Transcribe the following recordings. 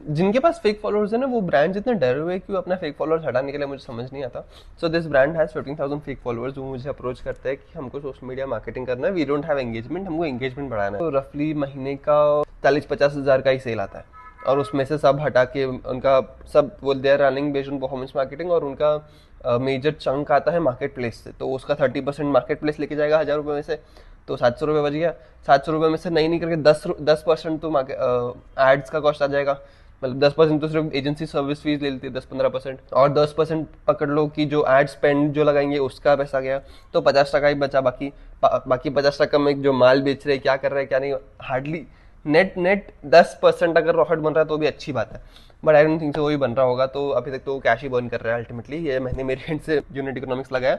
जिनके पास fake followers है ना, वो ब्रांड जितने डरे हुए क्यों अपना फेक फॉलोअर्स हटाने के लिए, मुझे समझ नहीं आता। So this brand has 15,000 fake followers, वो मुझे अप्रोच करते हैं कि हमको सोशल मीडिया मार्केटिंग करना है, वी डोंट हैव एंगेजमेंट, हमको एंगेजमेंट बढ़ाना है। तो रफली महीने का 40-50 हज़ार का ही सेल आता है, और उसमें से सब हटा के उनका सब वो they are running based on performance marketing, और उनका मेजर चंक आता है मार्केट प्लेस से, तो उसका 30% मार्केट प्लेस लेके जाएगा 1,000 रुपये में से, तो 700 रुपये बच गया। 700 रुपये में से नहीं करके 10% तो एड्स का कॉस्ट आ जाएगा, मतलब 10% तो सिर्फ एजेंसी सर्विस फीस ले लेती है, 10-15%, और 10% पकड़ लो कि जो एड स्पेंड जो लगाएंगे उसका पैसा गया, तो 50 टका ही बचा। बाकी 50 टका में जो माल बेच रहे क्या कर रहे हैं क्या नहीं, हार्डली नेट नेट 10% अगर प्रॉफिट बन रहा है तो भी अच्छी बात है, but I don't think so वही बन रहा होगा। तो अभी तक तो कैश ही बर्न कर रहा है अल्टीमेटली। ये मैंने मेरे हैंड से यूनिट इकोनॉमिक्स लगाया,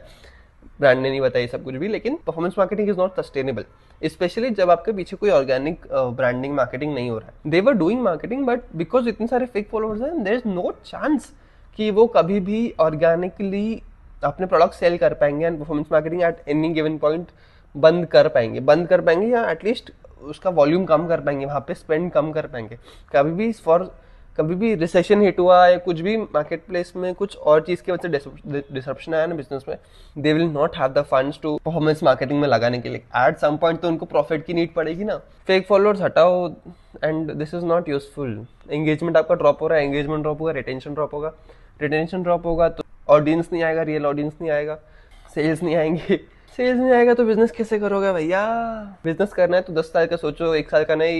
ब्रांड ने नहीं बताई सब कुछ भी, लेकिन performance marketing is not sustainable, specially जब आपके पीछे कोई ऑर्गेनिक ब्रांडिंग मार्केटिंग नहीं हो रहा है। They were doing marketing, but because इतने सारे फेक फॉलोअर्स हैं, देयर इज नो चांस कि वो कभी भी ऑर्गेनिकली अपने प्रोडक्ट सेल कर पाएंगे and performance marketing at any given point बंद कर पाएंगे या एटलीस्ट उसका वॉल्यूम कम कर पाएंगे, वहाँ पे स्पेंड कम कर पाएंगे। कभी भी फॉर कभी भी रिसेशन हिट हुआ या कुछ भी मार्केट प्लेस में कुछ और चीज़ की वजह से डिसरप्शन आया ना बिजनेस में, they will not have the funds to performance marketing में लगाने के लिए। एट सम पॉइंट तो उनको प्रॉफिट की नीड पड़ेगी ना। फेक फॉलोअर्स हटाओ and this is not useful. Engagement आपका ड्रॉप हो रहा है, एंगेजमेंट ड्रॉप होगा, रिटेंशन ड्रॉप होगा तो ऑडियंस नहीं आएगा, रियल ऑडियंस नहीं आएगा, सेल्स नहीं आएंगे। सेल्स नहीं आएगा तो बिजनेस कैसे करोगे भैया? बिजनेस करना है तो 10 साल का सोचो, 1 साल का नहीं।